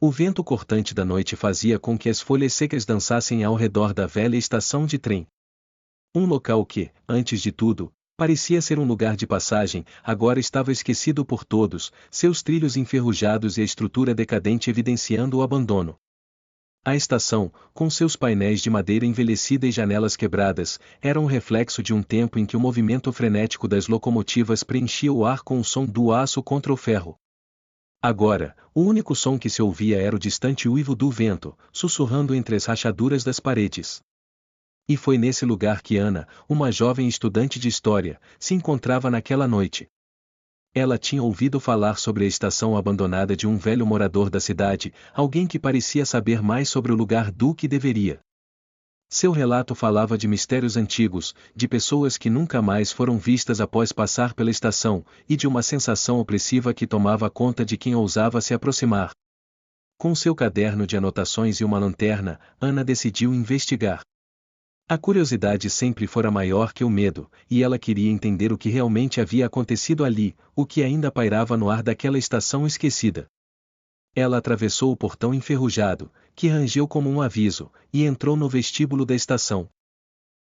O vento cortante da noite fazia com que as folhas secas dançassem ao redor da velha estação de trem. Um local que, antes de tudo, parecia ser um lugar de passagem, agora estava esquecido por todos, seus trilhos enferrujados e a estrutura decadente evidenciando o abandono. A estação, com seus painéis de madeira envelhecida e janelas quebradas, era um reflexo de um tempo em que o movimento frenético das locomotivas preenchia o ar com o som do aço contra o ferro. Agora, o único som que se ouvia era o distante uivo do vento, sussurrando entre as rachaduras das paredes. E foi nesse lugar que Ana, uma jovem estudante de história, se encontrava naquela noite. Ela tinha ouvido falar sobre a estação abandonada de um velho morador da cidade, alguém que parecia saber mais sobre o lugar do que deveria. Seu relato falava de mistérios antigos, de pessoas que nunca mais foram vistas após passar pela estação, e de uma sensação opressiva que tomava conta de quem ousava se aproximar. Com seu caderno de anotações e uma lanterna, Ana decidiu investigar. A curiosidade sempre fora maior que o medo, e ela queria entender o que realmente havia acontecido ali, o que ainda pairava no ar daquela estação esquecida. Ela atravessou o portão enferrujado, que rangeu como um aviso, e entrou no vestíbulo da estação.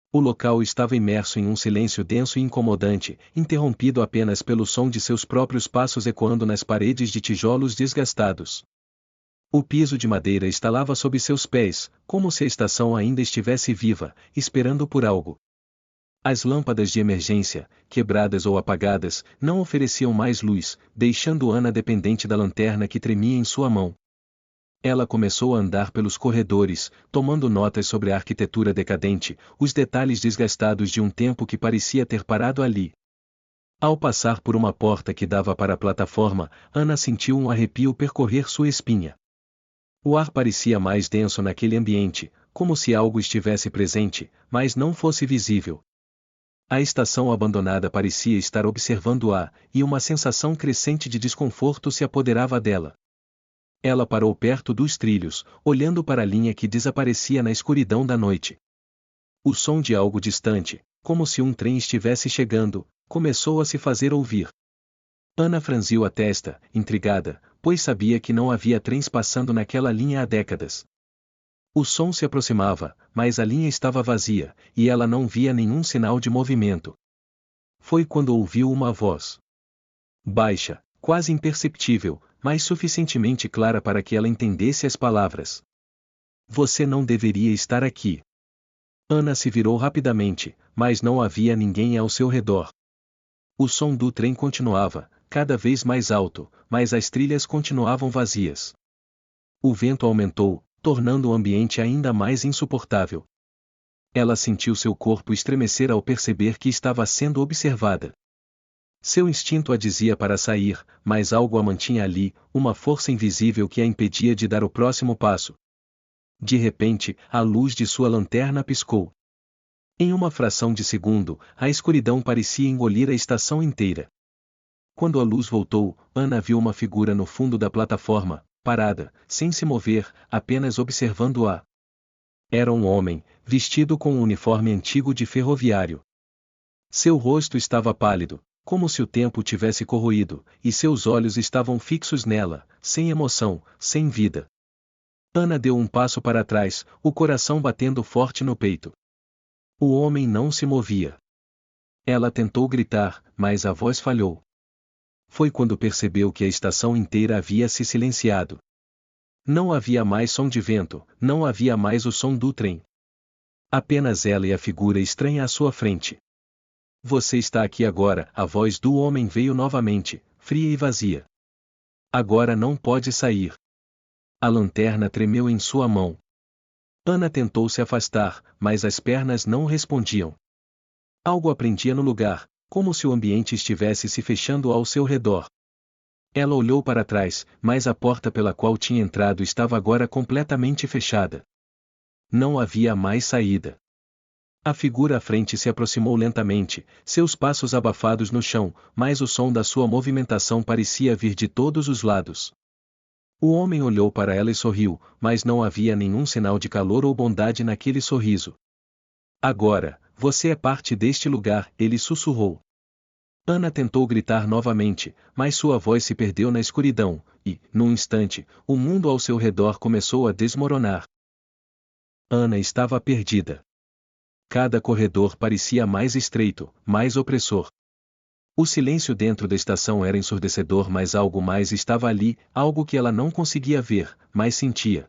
O local estava imerso em um silêncio denso e incomodante, interrompido apenas pelo som de seus próprios passos ecoando nas paredes de tijolos desgastados. O piso de madeira estalava sob seus pés, como se a estação ainda estivesse viva, esperando por algo. As lâmpadas de emergência, quebradas ou apagadas, não ofereciam mais luz, deixando Ana dependente da lanterna que tremia em sua mão. Ela começou a andar pelos corredores, tomando notas sobre a arquitetura decadente, os detalhes desgastados de um tempo que parecia ter parado ali. Ao passar por uma porta que dava para a plataforma, Ana sentiu um arrepio percorrer sua espinha. O ar parecia mais denso naquele ambiente, como se algo estivesse presente, mas não fosse visível. A estação abandonada parecia estar observando-a, e uma sensação crescente de desconforto se apoderava dela. Ela parou perto dos trilhos, olhando para a linha que desaparecia na escuridão da noite. O som de algo distante, como se um trem estivesse chegando, começou a se fazer ouvir. Ana franziu a testa, intrigada, pois sabia que não havia trens passando naquela linha há décadas. O som se aproximava, mas a linha estava vazia, e ela não via nenhum sinal de movimento. Foi quando ouviu uma voz. Baixa, quase imperceptível, mas suficientemente clara para que ela entendesse as palavras. Você não deveria estar aqui. Ana se virou rapidamente, mas não havia ninguém ao seu redor. O som do trem continuava, cada vez mais alto, mas as trilhas continuavam vazias. O vento aumentou, tornando o ambiente ainda mais insuportável. Ela sentiu seu corpo estremecer ao perceber que estava sendo observada. Seu instinto a dizia para sair, mas algo a mantinha ali, uma força invisível que a impedia de dar o próximo passo. De repente, a luz de sua lanterna piscou. Em uma fração de segundo, a escuridão parecia engolir a estação inteira. Quando a luz voltou, Ana viu uma figura no fundo da plataforma, parada, sem se mover, apenas observando-a. Era um homem, vestido com um uniforme antigo de ferroviário. Seu rosto estava pálido, como se o tempo tivesse corroído, e seus olhos estavam fixos nela, sem emoção, sem vida. Ana deu um passo para trás, o coração batendo forte no peito. O homem não se movia. Ela tentou gritar, mas a voz falhou. Foi quando percebeu que a estação inteira havia se silenciado. Não havia mais som de vento, não havia mais o som do trem. Apenas ela e a figura estranha à sua frente. Você está aqui agora, a voz do homem veio novamente, fria e vazia. Agora não pode sair. A lanterna tremeu em sua mão. Ana tentou se afastar, mas as pernas não respondiam. Algo a prendia no lugar, como se o ambiente estivesse se fechando ao seu redor. Ela olhou para trás, mas a porta pela qual tinha entrado estava agora completamente fechada. Não havia mais saída. A figura à frente se aproximou lentamente, seus passos abafados no chão, mas o som da sua movimentação parecia vir de todos os lados. O homem olhou para ela e sorriu, mas não havia nenhum sinal de calor ou bondade naquele sorriso. Agora, você é parte deste lugar, ele sussurrou. Ana tentou gritar novamente, mas sua voz se perdeu na escuridão, e, num instante, o mundo ao seu redor começou a desmoronar. Ana estava perdida. Cada corredor parecia mais estreito, mais opressor. O silêncio dentro da estação era ensurdecedor, mas algo mais estava ali, algo que ela não conseguia ver, mas sentia.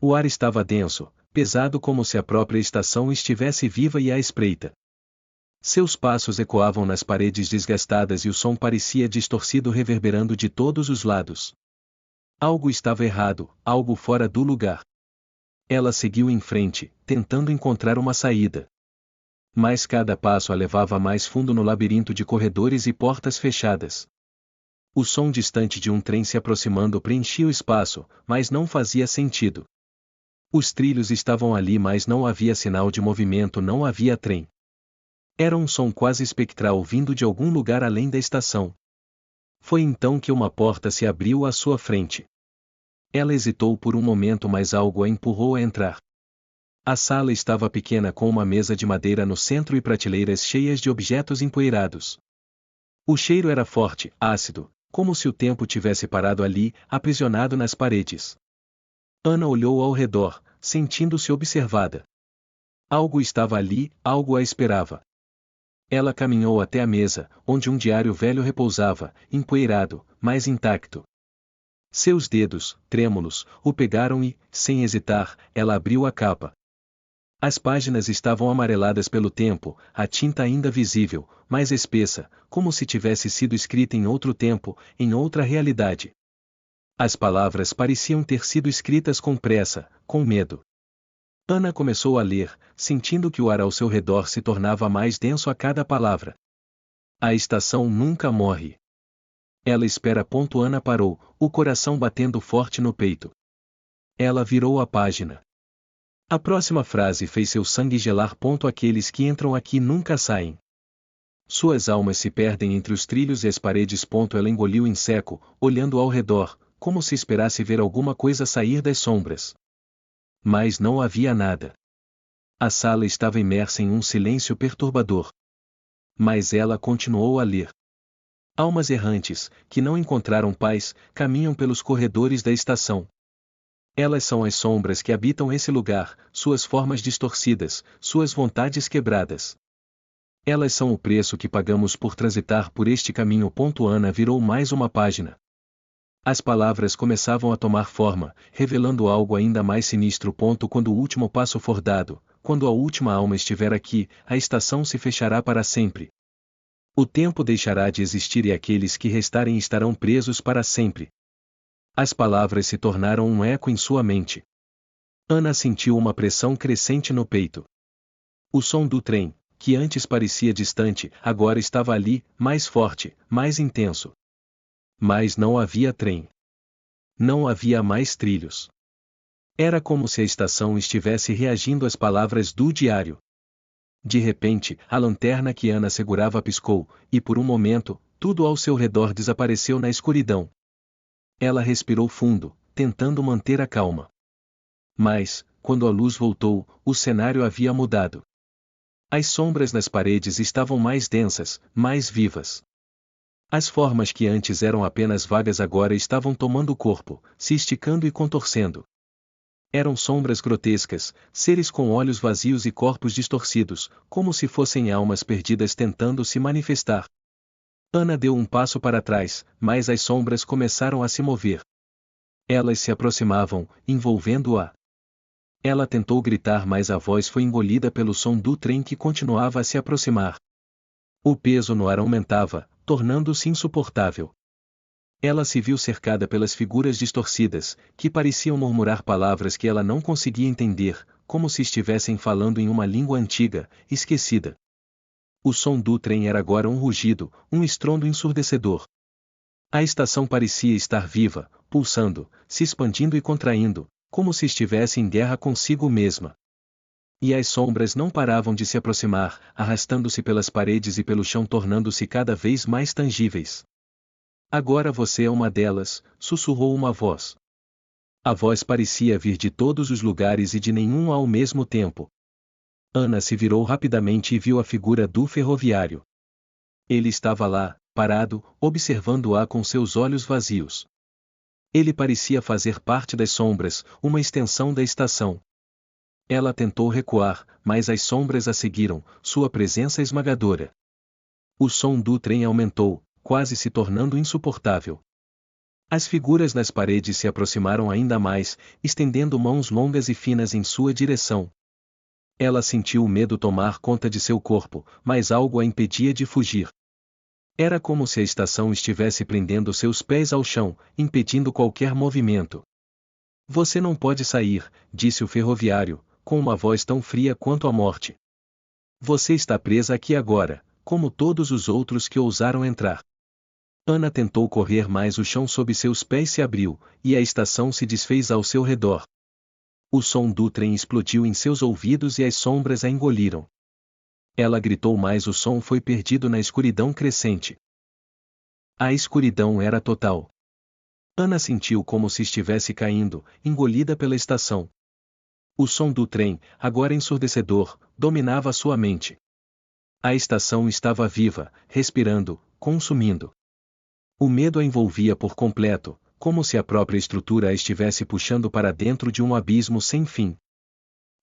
O ar estava denso, pesado, como se a própria estação estivesse viva e à espreita. Seus passos ecoavam nas paredes desgastadas e o som parecia distorcido, reverberando de todos os lados. Algo estava errado, algo fora do lugar. Ela seguiu em frente, tentando encontrar uma saída. Mas cada passo a levava mais fundo no labirinto de corredores e portas fechadas. O som distante de um trem se aproximando preenchia o espaço, mas não fazia sentido. Os trilhos estavam ali, mas não havia sinal de movimento, não havia trem. Era um som quase espectral vindo de algum lugar além da estação. Foi então que uma porta se abriu à sua frente. Ela hesitou por um momento, mas algo a empurrou a entrar. A sala estava pequena, com uma mesa de madeira no centro e prateleiras cheias de objetos empoeirados. O cheiro era forte, ácido, como se o tempo tivesse parado ali, aprisionado nas paredes. Ana olhou ao redor, sentindo-se observada. Algo estava ali, algo a esperava. Ela caminhou até a mesa, onde um diário velho repousava, empoeirado, mas intacto. Seus dedos, trêmulos, o pegaram e, sem hesitar, ela abriu a capa. As páginas estavam amareladas pelo tempo, a tinta ainda visível, mais espessa, como se tivesse sido escrita em outro tempo, em outra realidade. As palavras pareciam ter sido escritas com pressa, com medo. Ana começou a ler, sentindo que o ar ao seu redor se tornava mais denso a cada palavra. A estação nunca morre. Ela espera. Ana parou, o coração batendo forte no peito. Ela virou a página. A próxima frase fez seu sangue gelar. Aqueles que entram aqui nunca saem. Suas almas se perdem entre os trilhos e as paredes. Ela engoliu em seco, olhando ao redor, como se esperasse ver alguma coisa sair das sombras. Mas não havia nada. A sala estava imersa em um silêncio perturbador. Mas ela continuou a ler. Almas errantes, que não encontraram paz, caminham pelos corredores da estação. Elas são as sombras que habitam esse lugar, suas formas distorcidas, suas vontades quebradas. Elas são o preço que pagamos por transitar por este caminho. Ana virou mais uma página. As palavras começavam a tomar forma, revelando algo ainda mais sinistro. Quando o último passo for dado, quando a última alma estiver aqui, a estação se fechará para sempre. O tempo deixará de existir e aqueles que restarem estarão presos para sempre. As palavras se tornaram um eco em sua mente. Ana sentiu uma pressão crescente no peito. O som do trem, que antes parecia distante, agora estava ali, mais forte, mais intenso. Mas não havia trem. Não havia mais trilhos. Era como se a estação estivesse reagindo às palavras do diário. De repente, a lanterna que Ana segurava piscou, e por um momento, tudo ao seu redor desapareceu na escuridão. Ela respirou fundo, tentando manter a calma. Mas, quando a luz voltou, o cenário havia mudado. As sombras nas paredes estavam mais densas, mais vivas. As formas que antes eram apenas vagas agora estavam tomando corpo, se esticando e contorcendo. Eram sombras grotescas, seres com olhos vazios e corpos distorcidos, como se fossem almas perdidas tentando se manifestar. Ana deu um passo para trás, mas as sombras começaram a se mover. Elas se aproximavam, envolvendo-a. Ela tentou gritar, mas a voz foi engolida pelo som do trem que continuava a se aproximar. O peso no ar aumentava, tornando-se insuportável. Ela se viu cercada pelas figuras distorcidas, que pareciam murmurar palavras que ela não conseguia entender, como se estivessem falando em uma língua antiga, esquecida. O som do trem era agora um rugido, um estrondo ensurdecedor. A estação parecia estar viva, pulsando, se expandindo e contraindo, como se estivesse em guerra consigo mesma. E as sombras não paravam de se aproximar, arrastando-se pelas paredes e pelo chão, tornando-se cada vez mais tangíveis. Agora você é uma delas, sussurrou uma voz. A voz parecia vir de todos os lugares e de nenhum ao mesmo tempo. Ana se virou rapidamente e viu a figura do ferroviário. Ele estava lá, parado, observando-a com seus olhos vazios. Ele parecia fazer parte das sombras, uma extensão da estação. Ela tentou recuar, mas as sombras a seguiram, sua presença esmagadora. O som do trem aumentou, quase se tornando insuportável. As figuras nas paredes se aproximaram ainda mais, estendendo mãos longas e finas em sua direção. Ela sentiu o medo tomar conta de seu corpo, mas algo a impedia de fugir. Era como se a estação estivesse prendendo seus pés ao chão, impedindo qualquer movimento. Você não pode sair, disse o ferroviário, com uma voz tão fria quanto a morte. Você está presa aqui agora, como todos os outros que ousaram entrar. Ana tentou correr, mas o chão sob seus pés se abriu, e a estação se desfez ao seu redor. O som do trem explodiu em seus ouvidos e as sombras a engoliram. Ela gritou, mas o som foi perdido na escuridão crescente. A escuridão era total. Ana sentiu como se estivesse caindo, engolida pela estação. O som do trem, agora ensurdecedor, dominava sua mente. A estação estava viva, respirando, consumindo. O medo a envolvia por completo, como se a própria estrutura a estivesse puxando para dentro de um abismo sem fim.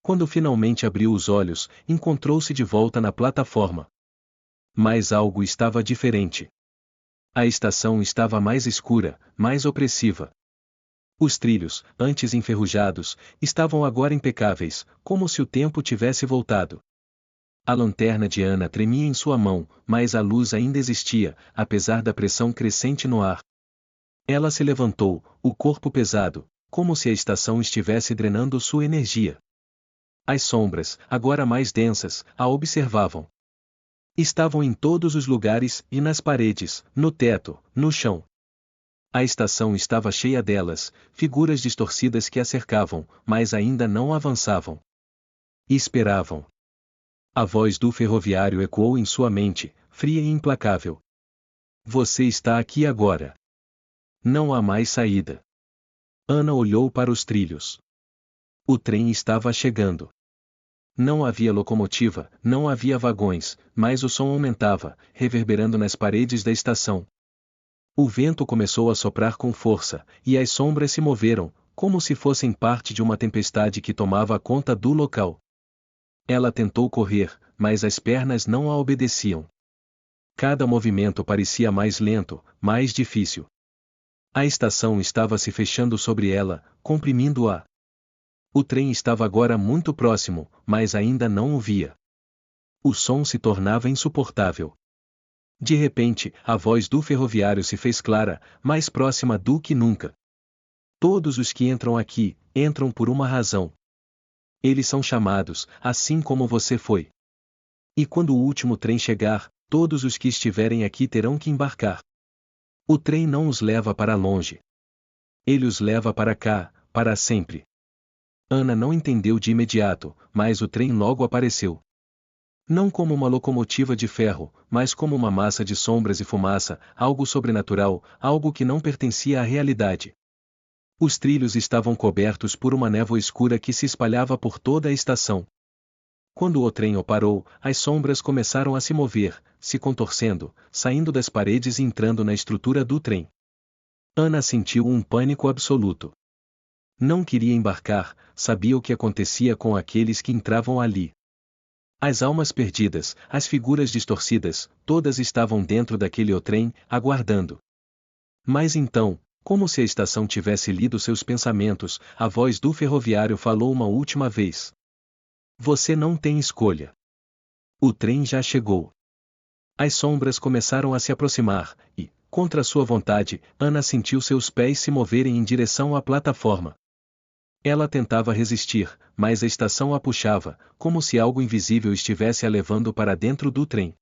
Quando finalmente abriu os olhos, encontrou-se de volta na plataforma. Mas algo estava diferente. A estação estava mais escura, mais opressiva. Os trilhos, antes enferrujados, estavam agora impecáveis, como se o tempo tivesse voltado. A lanterna de Ana tremia em sua mão, mas a luz ainda existia, apesar da pressão crescente no ar. Ela se levantou, o corpo pesado, como se a estação estivesse drenando sua energia. As sombras, agora mais densas, a observavam. Estavam em todos os lugares, e nas paredes, no teto, no chão. A estação estava cheia delas, figuras distorcidas que a cercavam, mas ainda não avançavam. E esperavam. A voz do ferroviário ecoou em sua mente, fria e implacável. Você está aqui agora. Não há mais saída. Ana olhou para os trilhos. O trem estava chegando. Não havia locomotiva, não havia vagões, mas o som aumentava, reverberando nas paredes da estação. O vento começou a soprar com força, e as sombras se moveram, como se fossem parte de uma tempestade que tomava conta do local. Ela tentou correr, mas as pernas não a obedeciam. Cada movimento parecia mais lento, mais difícil. A estação estava se fechando sobre ela, comprimindo-a. O trem estava agora muito próximo, mas ainda não o via. O som se tornava insuportável. De repente, a voz do ferroviário se fez clara, mais próxima do que nunca. Todos os que entram aqui, entram por uma razão. Eles são chamados, assim como você foi. E quando o último trem chegar, todos os que estiverem aqui terão que embarcar. O trem não os leva para longe. Ele os leva para cá, para sempre. Ana não entendeu de imediato, mas o trem logo apareceu. Não como uma locomotiva de ferro, mas como uma massa de sombras e fumaça, algo sobrenatural, algo que não pertencia à realidade. Os trilhos estavam cobertos por uma névoa escura que se espalhava por toda a estação. Quando o trem parou, as sombras começaram a se mover, se contorcendo, saindo das paredes e entrando na estrutura do trem. Ana sentiu um pânico absoluto. Não queria embarcar, sabia o que acontecia com aqueles que entravam ali. As almas perdidas, as figuras distorcidas, todas estavam dentro daquele trem, aguardando. Mas então, como se a estação tivesse lido seus pensamentos, a voz do ferroviário falou uma última vez. Você não tem escolha. O trem já chegou. As sombras começaram a se aproximar, e, contra sua vontade, Ana sentiu seus pés se moverem em direção à plataforma. Ela tentava resistir, mas a estação a puxava, como se algo invisível estivesse a levando para dentro do trem.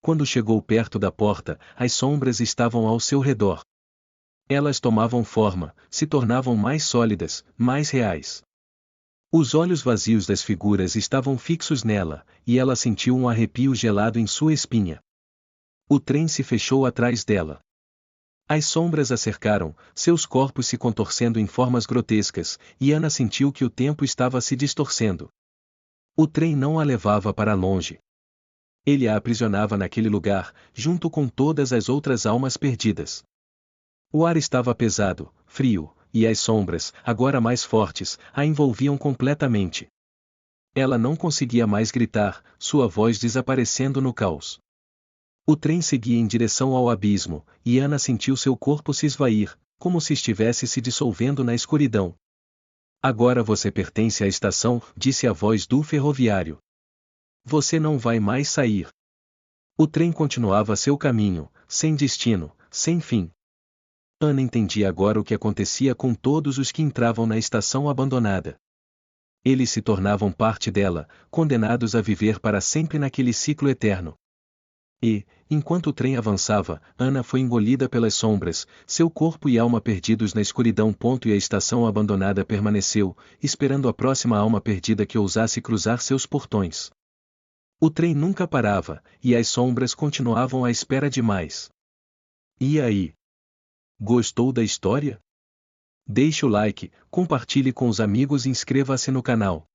Quando chegou perto da porta, as sombras estavam ao seu redor. Elas tomavam forma, se tornavam mais sólidas, mais reais. Os olhos vazios das figuras estavam fixos nela, e ela sentiu um arrepio gelado em sua espinha. O trem se fechou atrás dela. As sombras a cercaram, seus corpos se contorcendo em formas grotescas, e Ana sentiu que o tempo estava se distorcendo. O trem não a levava para longe. Ele a aprisionava naquele lugar, junto com todas as outras almas perdidas. O ar estava pesado, frio, e as sombras, agora mais fortes, a envolviam completamente. Ela não conseguia mais gritar, sua voz desaparecendo no caos. O trem seguia em direção ao abismo, e Ana sentiu seu corpo se esvair, como se estivesse se dissolvendo na escuridão. Agora você pertence à estação, disse a voz do ferroviário. Você não vai mais sair. O trem continuava seu caminho, sem destino, sem fim. Ana entendia agora o que acontecia com todos os que entravam na estação abandonada. Eles se tornavam parte dela, condenados a viver para sempre naquele ciclo eterno. E, enquanto o trem avançava, Ana foi engolida pelas sombras, seu corpo e alma perdidos na escuridão. E a estação abandonada permaneceu, esperando a próxima alma perdida que ousasse cruzar seus portões. O trem nunca parava, e as sombras continuavam à espera de mais. E aí? Gostou da história? Deixe o like, compartilhe com os amigos e inscreva-se no canal.